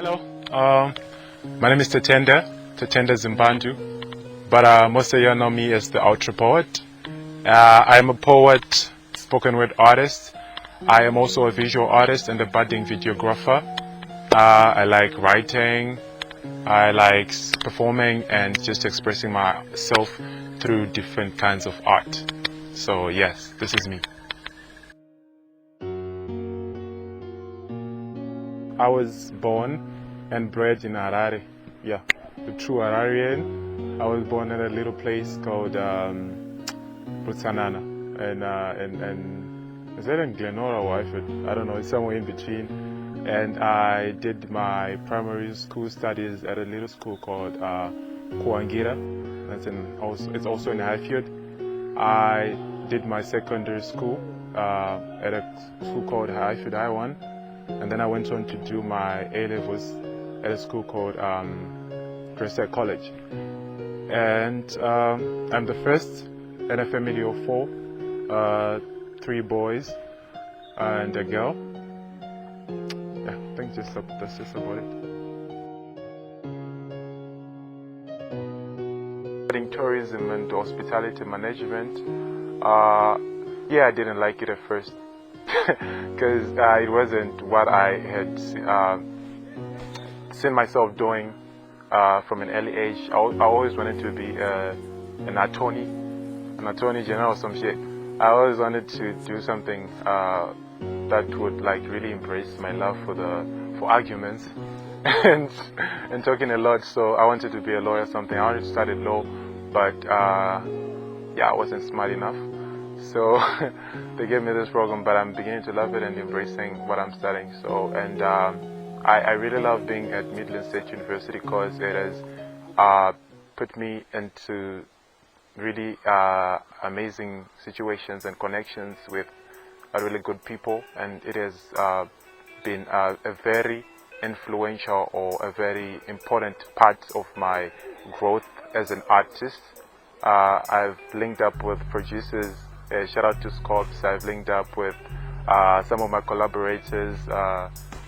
Hello, my name is Tatenda Zimbandu, but most of you know me as TheUltraPoet. I am a poet, spoken word artist. I am also a visual artist and a budding videographer. I like writing, I like performing and just expressing myself through different kinds of art. So yes, this is me. I was born and bred in Harare. Yeah, the true Hararian. I was born in a little place called Rutsanana, and is that in Glenora or Iford? I don't know. It's somewhere in between. And I did my primary school studies at a little school called Kuangira. It's also in Highfield. I did my secondary school at a school called Highfield I1. And then I went on to do my A-levels at a school called Crescent College. And I'm the first in a family of 4, 3 boys and a girl. Yeah, I think that's just about it. In tourism and hospitality management, yeah, I didn't like it at first. Because it wasn't what I had seen myself doing from an early age. I always wanted to be an attorney general or some shit. I always wanted to do something that would like really embrace my love for arguments and talking a lot. So I wanted to be a lawyer or something. I wanted to study law, but yeah, I wasn't smart enough. So they gave me this program, but I'm beginning to love it and embracing what I'm studying. So, and I really love being at Midland State University because it has put me into really amazing situations and connections with really good people, and it has been a very influential or a very important part of my growth as an artist. I've linked up with producers. Shout out to Scorps. I've linked up with some of my collaborators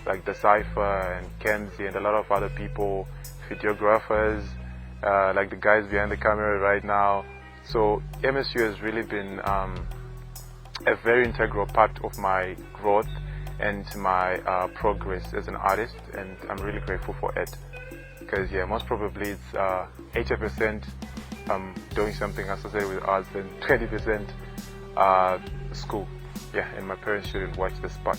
like The Cypher and Kenzie and a lot of other people, videographers, like the guys behind the camera right now. So MSU has really been a very integral part of my growth and my progress as an artist, and I'm really grateful for it. Because yeah, most probably it's 80% doing something associated with arts and 20% school. Yeah, and my parents shouldn't watch this part.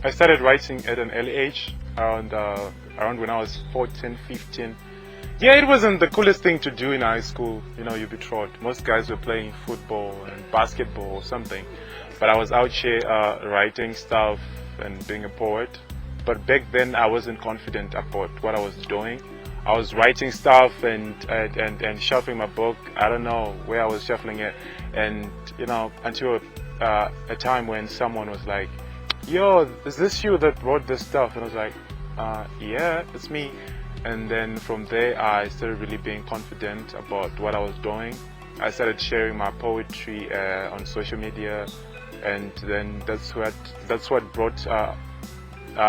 I started writing at an early age, around when I was 14, 15. Yeah, it wasn't the coolest thing to do in high school. You know, you'd be taught. Most guys were playing football and basketball or something. But I was out here writing stuff and being a poet. But back then I wasn't confident about what I was doing. I was writing stuff and shuffling my book. I don't know where I was shuffling it, and you know, until a time when someone was like, "Yo, is this you that wrote this stuff?" And I was like, "Yeah, it's me." And then from there, I started really being confident about what I was doing. I started sharing my poetry on social media, and then that's what brought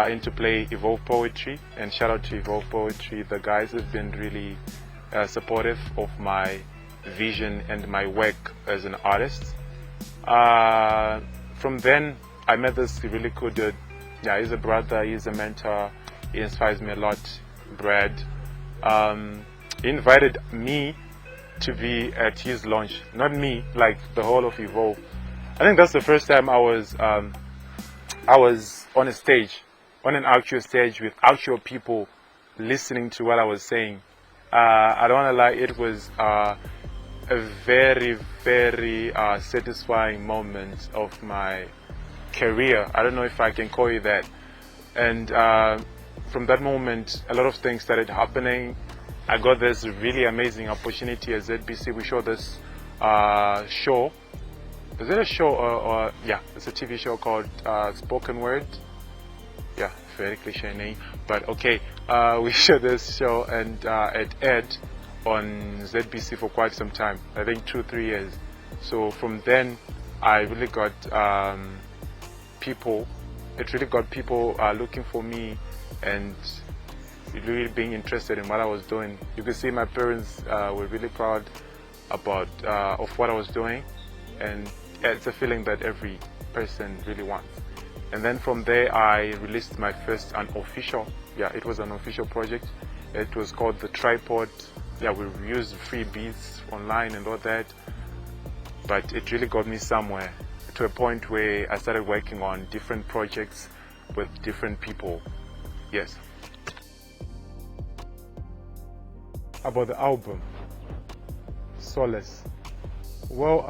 into play Evolve Poetry. And shout out to Evolve Poetry. The guys have been really supportive of my vision and my work as an artist. From then I met this really cool dude. Yeah, he's a brother, he's a mentor, he inspires me a lot. Brad. He invited me to be at his launch. Not me, like the whole of Evolve. I think that's the first time I was on a stage, on an actual stage with actual people listening to what I was saying. I don't want to lie, it was a very, very satisfying moment of my career. I don't know if I can call it that. And from that moment, a lot of things started happening. I got this really amazing opportunity at ZBC. We showed this show. Is it a show or yeah, it's a TV show called Spoken Word. Yeah, very cliche name, but okay. We showed this show and it aired on ZBC for quite some time. I think 2-3 years. So from then, I really got people it really got people looking for me and really being interested in what I was doing. You could see my parents were really proud about of what I was doing, and it's a feeling that every person really wants. And then from there I released my first unofficial, it was an official project. It was called TheUltraPoet. We used free beats online and all that, but it really got me somewhere, to a point where I started working on different projects with different people. Yes. About the album, SOLACE. Well,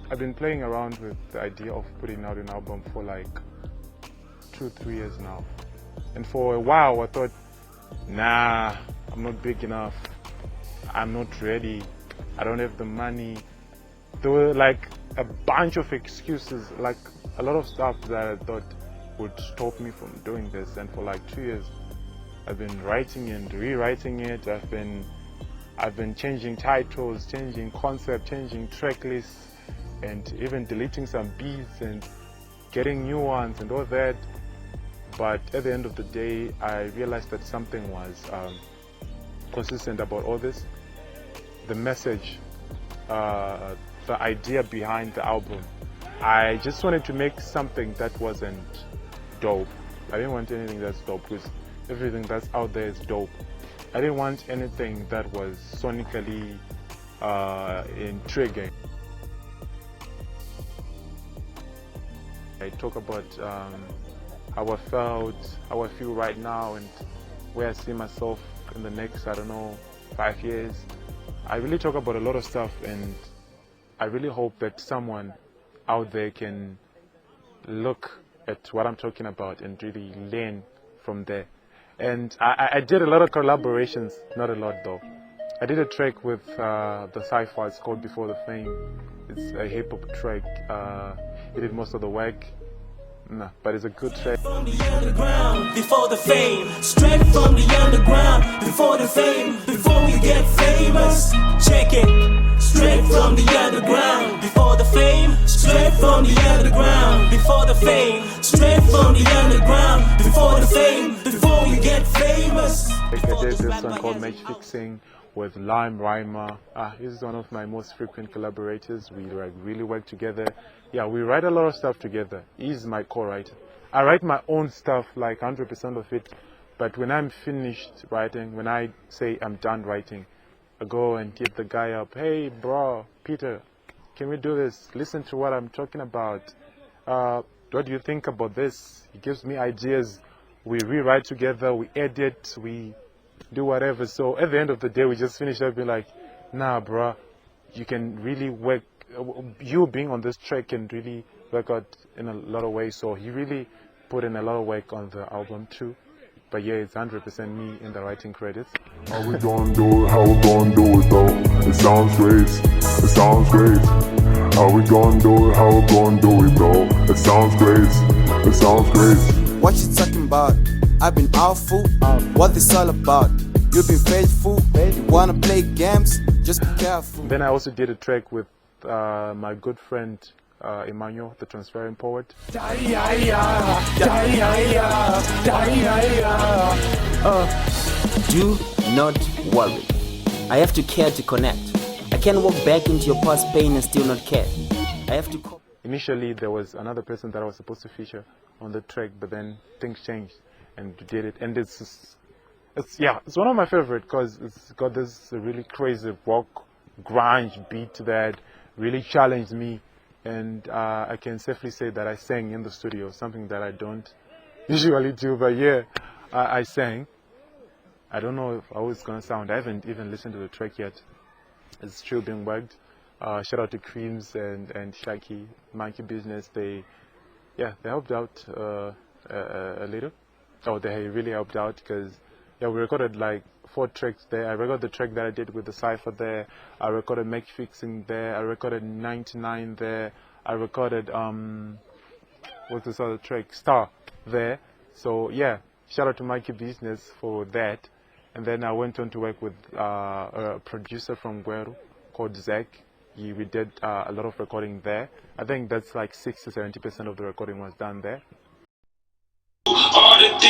I've been playing around with the idea of putting out an album for like 2-3 years now. And for a while I thought, nah, I'm not big enough, I'm not ready, I don't have the money. There were like a bunch of excuses, like a lot of stuff that I thought would stop me from doing this. And for like 2 years I've been writing and rewriting it. I've been changing titles, changing concept, changing track lists, and even deleting some beats and getting new ones and all that. But at the end of the day, I realized that something was consistent about all this. The message, the idea behind the album. I just wanted to make something that wasn't dope. I didn't want anything that's dope, because everything that's out there is dope. I didn't want anything that was sonically intriguing. I talk about how I felt, how I feel right now, and where I see myself in the next, 5 years. I really talk about a lot of stuff, and I really hope that someone out there can look at what I'm talking about and really learn from there. And I did a lot of collaborations, not a lot though. I did a track with the Cypher. It's called Before the Fame. It's a hip hop track. He did most of the work. But it's a good track. From the underground, before the fame. Straight from the underground, before the fame. Before you get famous, check it. Straight from the underground, before the fame. Straight from the underground, before the fame. Straight from the underground, before the fame. Before you get famous. I did this one called Match Fixing with Lime Rhymer. He's one of my most frequent collaborators. We really work together. We write a lot of stuff together. He's my co-writer. I write my own stuff, like 100% of it. But when I'm finished writing, when I say I'm done writing, I go and hit the guy up. Hey, bro, Peter, can we do this? Listen to what I'm talking about. What do you think about this? He gives me ideas. We rewrite together. We edit. We do whatever. So at the end of the day, we just finish up being like, nah, bro, you can really work. You being on this track can really work out in a lot of ways. So he really put in a lot of work on the album too. But it's 100% me in the writing credits. How we gonna do it? How we gonna do it though? It sounds great. It sounds great. How we gonna do it? How we gonna do it though? It sounds great. It sounds great. What you talking about? I've been awful. What this all about? You've been faithful. You wanna play games? Just be careful. Then I also did a track with my good friend Emmanuel, the transferring poet. Do not worry. I have to care to connect. I can't walk back into your past pain and still not care. I have to. Initially, there was another person that I was supposed to feature on the track, but then things changed and we did it. And it's one of my favorite because it's got this really crazy rock grunge beat that really challenged me. And I can safely say that I sang in the studio, something that I don't usually do, but I sang. I don't know how it's gonna sound. I haven't even listened to the track yet. It's still being worked. Shout out to Creams and Shaki, Monkey Business. They helped out a little. Oh, they really helped out because we recorded like 4 tracks there. I recorded the track that I did with the Cypher there. I recorded Make Fixing there. I recorded 99 there. I recorded what's this other track? Star there. So shout out to Monkey Business for that. And then I went on to work with a producer from Gweru called Zach. We did a lot of recording there. I think that's like 60-70% of the recording was done there.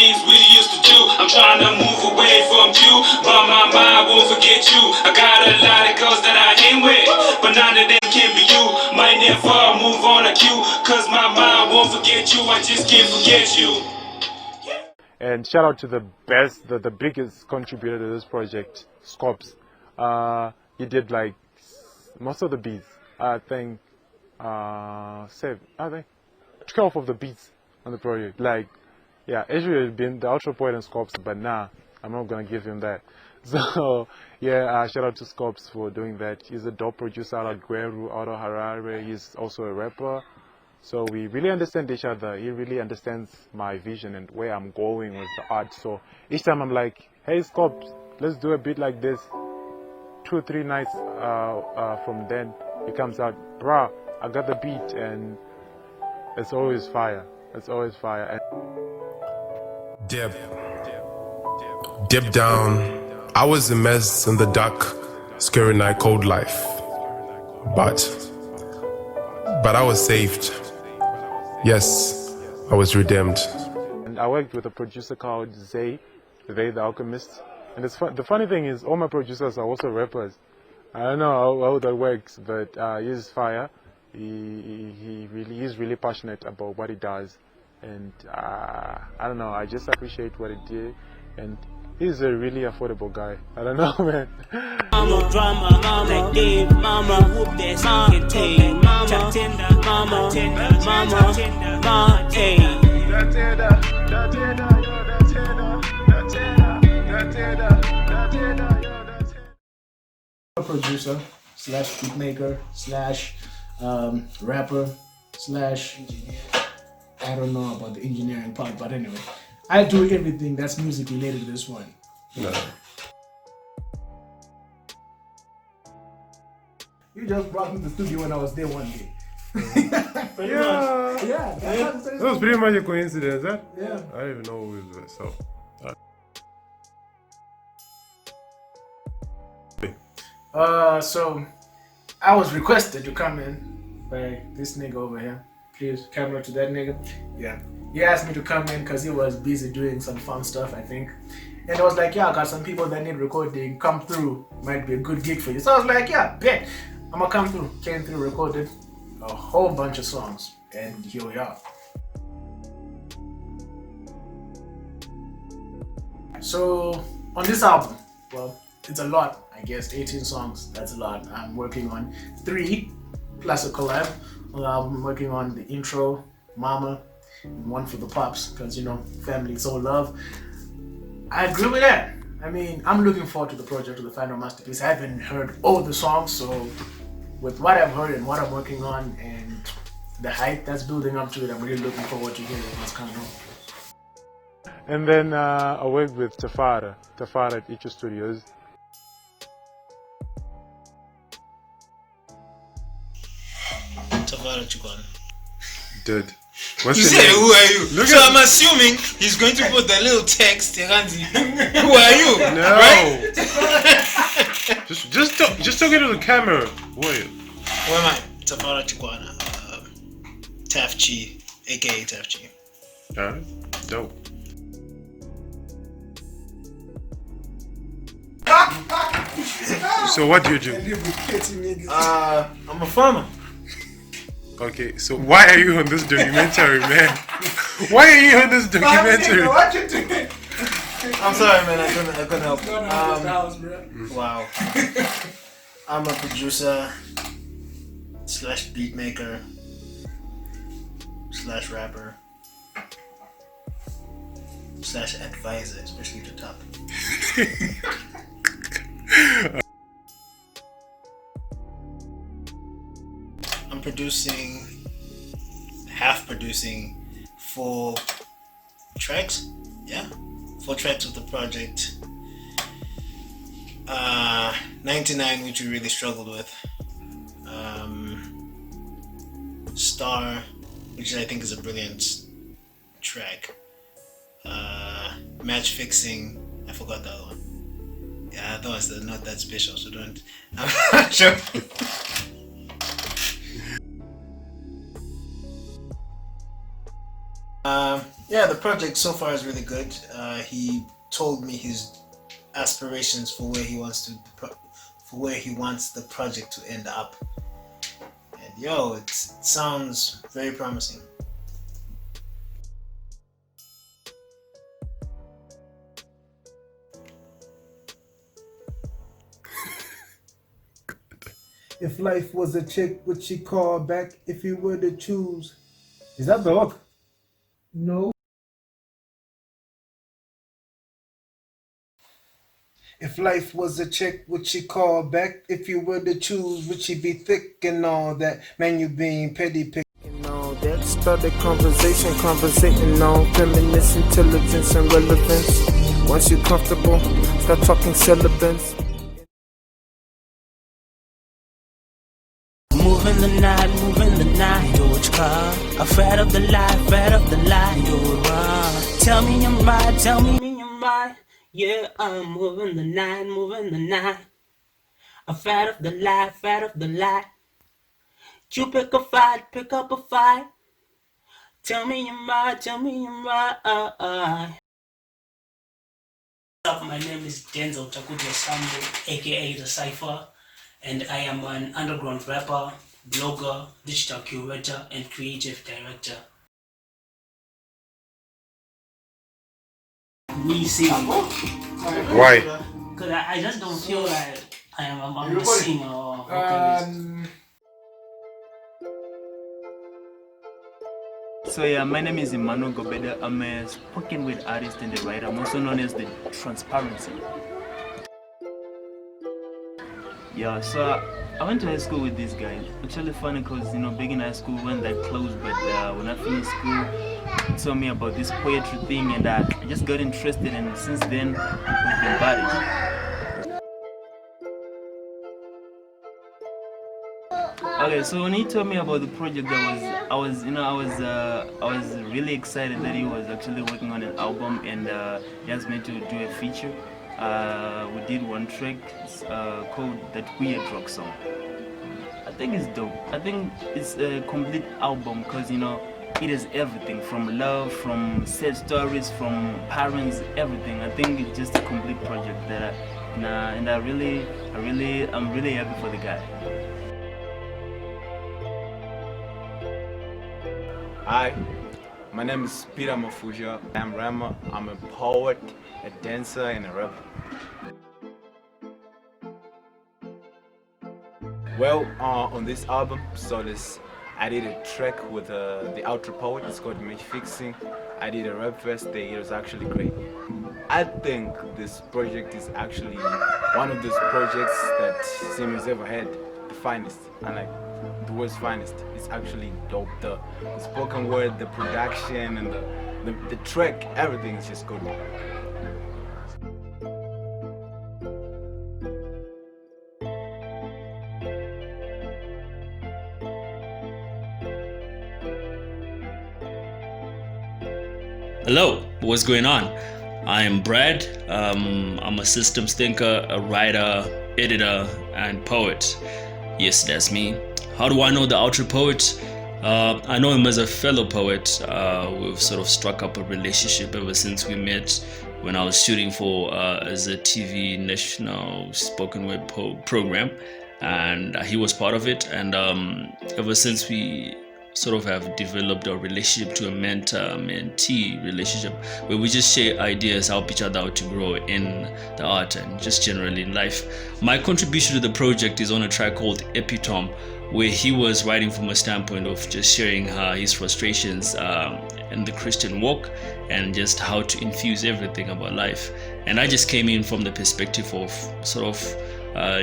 things we used to do. I'm trying to move away from you, but my mind won't forget you. I got a lot of girls that I hang with, but none of them can be you. Might never move on a cue, cause my mind won't forget you. I just can't forget you. And shout out to the best, the biggest contributor to this project, Scops. He did like most of the beats. I think 12 of the beats on the project. Like, yeah, it should have been the TheUltraPoet and Scops, but nah, I'm not gonna give him that. So yeah, shout out to Scops for doing that. He's a dope producer out of Gweru, out of Harare. He's also a rapper. So we really understand each other. He really understands my vision and where I'm going with the art. So each time I'm like, hey Scops, let's do a beat like this. 2 or 3 nights from then, he comes out, bruh, I got the beat, and it's always fire. It's always fire. Dip down. I was a mess in the dark, scary night, cold life. But I was saved. Yes, I was redeemed. And I worked with a producer called Zay, the Alchemist. And the funny thing is, all my producers are also rappers. I don't know how that works, but he's fire. He's really passionate about what he does. And I don't know, I just appreciate what he did. And he's a really affordable guy. I don't know, man. Mama, drama, mama, Dave, mama, whoop that can take, Tatenda, mama, mama, hey. Producer slash beatmaker slash rapper slash I don't know about the engineering part, but anyway, I do everything that's music related to this one. No. You just brought me to the studio when I was there one day. Pretty much. Yeah, that was pretty much a coincidence, huh? Yeah. I don't even know who it was. So. So I was requested to come in by this nigga over here. Please, camera to that nigga. Yeah. He asked me to come in because he was busy doing some fun stuff, I think. And I was like, yeah, I got some people that need recording. Come through. Might be a good gig for you. So I was like, yeah, bet. I'm gonna come through. Came through, recorded a whole bunch of songs. And here we are. So on this album, well, it's a lot, I guess, 18 songs, that's a lot. I'm working on 3 plus a collab. I'm working on the intro, Mama, and one for the pops, because you know, family, soul, love. I agree with that. I mean, I'm looking forward to the project, to the final masterpiece. I haven't heard all the songs, so with what I've heard and what I'm working on and the hype that's building up to it, I'm really looking forward to hearing what's coming on. And then I worked with Tafara at Icho Studios. Tafara Chukwana. Dude. You say, who are you? So I'm assuming he's going to put the little text, Ranzi. Who are you? No. Right? just talk into the camera. Who are you? Who am I? Tafara Chukwana. Tafchi, aka Tafchi. Alright, dope. So what do you do? I'm a farmer. Okay, so why are you on this documentary, man? Why are you on this documentary? What you doing? I'm sorry, man. I couldn't help. Wow. I'm a producer slash beatmaker slash rapper slash advisor, especially to top. I'm half producing 4 tracks. Yeah, 4 tracks of the project. 99, which we really struggled with. Star, which I think is a brilliant track. Match Fixing, I forgot the other one. Yeah, that one's not that special, so don't. I'm not sure. Yeah, the project so far is really good. He told me his aspirations for where he wants the project to end up. And it sounds very promising. If life was a chick, would she call back if you were to choose? Is that the hook? No. If life was a chick, would she call back if you were to choose? Would she be thick and all that? Man, you being petty pick and all that. Started conversating on feminist intelligence and relevance. Once you're comfortable, start talking syllabus. Moving the night, do what you call. Afraid of the light, do it wrong. Tell me you're right. Yeah, I'm moving the night. Afraid of the light. You pick up a fight. Tell me you're right. What's up, my name is Denzel Sambo, aka The Cypher, and I am an underground rapper, blogger, digital curator, and creative director. Me singing. Why? Because I just don't feel like I'm a singer or vocalist. So yeah, my name is Zimbandu. I'm a spoken word artist and a writer. I'm also known as the Transparency. Yeah, so I went to high school with these guys. Actually funny because, back in high school we weren't that close, but when I finished school, he told me about this poetry thing and I just got interested, and since then we've been buddies. Okay, so when he told me about the project, I was really excited that he was actually working on an album, and he asked me to do a feature. We did one track called That Weird Rock Song. I think it's dope. I think it's a complete album because it has everything from love, from sad stories, from parents, everything. I think it's just a complete project that I'm really happy for the guy. Hi, my name is Peter Mafuja. I'm Rama. I'm a poet, a dancer, and a rapper. Well, on this album, SOLACE, I did a track with TheUltraPoet. It's called Match Fixing. I did a rap verse there. It was actually great. I think this project is actually one of those projects that Sim has ever had. The finest. And like the world's finest. It's actually dope. The spoken word, the production, and the track, everything is just good. Hello, what's going on? I am Brad. I'm a systems thinker, a writer, editor, and poet. Yes, that's me. How do I know TheUltraPoet? I know him as a fellow poet. We've sort of struck up a relationship ever since we met when I was shooting for as a TV national spoken word program, and he was part of it. And ever since we sort of have developed a relationship to a mentor-mentee relationship where we just share ideas, help each other out to grow in the art and just generally in life. My contribution to the project is on a track called Epitome, where he was writing from a standpoint of just sharing his frustrations in the Christian walk and just how to infuse everything about life. And I just came in from the perspective of sort of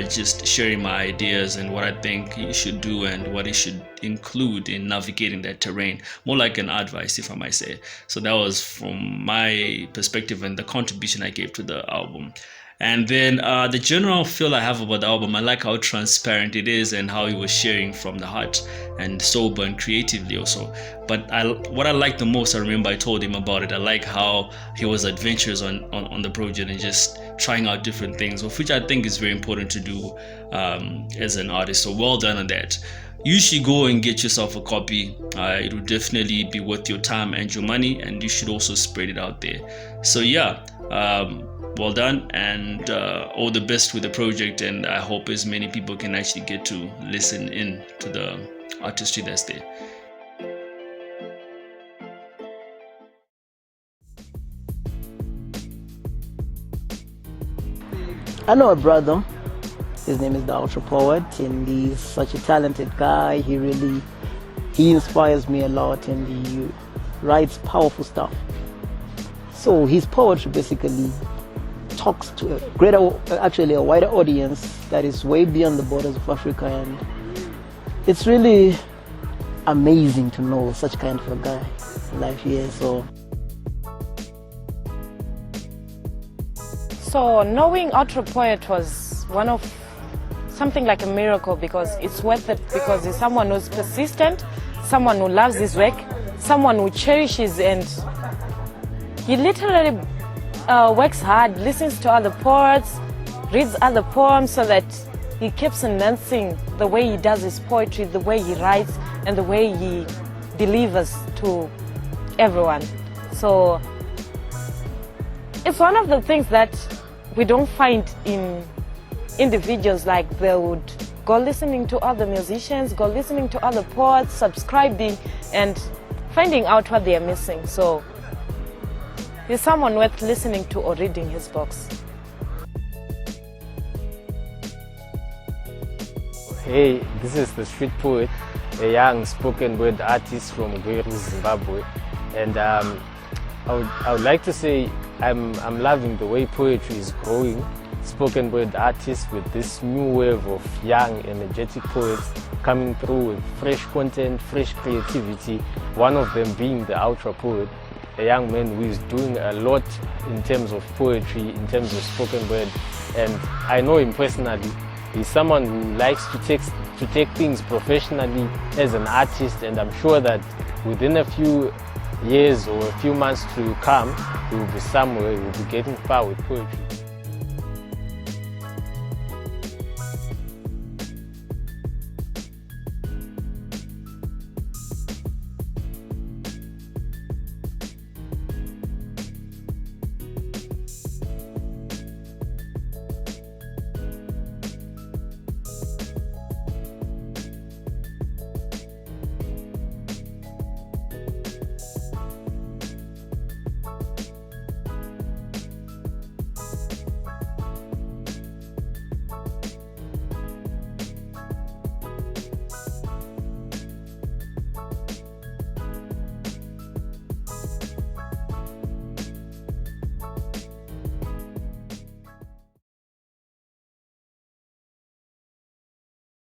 just sharing my ideas and what I think you should do and what you should include in navigating that terrain, more like an advice, if I might say. So that was from my perspective and the contribution I gave to the album. And then the general feel I have about the album, I like how transparent it is and how he was sharing from the heart and sober and creatively also. But what I like the most, I remember I told him about it, I like how he was adventurous on the project and just trying out different things, which I think is very important to do as an artist. So well done on that. you should go and get yourself a copy. It will definitely be worth your time and your money, and you should also spread it out there. So yeah, well done, and all the best with the project, and I hope as many people can actually get to listen in to the artistry that's there. I know a brother, his name is TheUltraPoet, and he's such a talented guy. He inspires me a lot, and he writes powerful stuff. So his poetry basically talks to a wider audience that is way beyond the borders of Africa, and it's really amazing to know such kind of a guy in life here. So knowing TheUltraPoet was something like a miracle, because it's worth it, because he's someone who's persistent, someone who loves his work, someone who cherishes, and he literally works hard, listens to other poets, reads other poems, so that he keeps enhancing the way he does his poetry, the way he writes, and the way he delivers to everyone. So it's one of the things that we don't find in individuals, like they would go listening to other musicians, go listening to other poets, subscribing and finding out what they are missing. So he's someone worth listening to or reading his books. Hey, this is the Street Poet, a young spoken word artist from Gweru, Zimbabwe, and I would like to say I'm loving the way poetry is growing. Spoken word artists with this new wave of young, energetic poets coming through with fresh content, fresh creativity. One of them being TheUltraPoet, a young man who is doing a lot in terms of poetry, in terms of spoken word, and I know him personally. He's someone who likes to take things professionally as an artist, and I'm sure that within a few years or a few months to come, he will be somewhere, he will be getting far with poetry.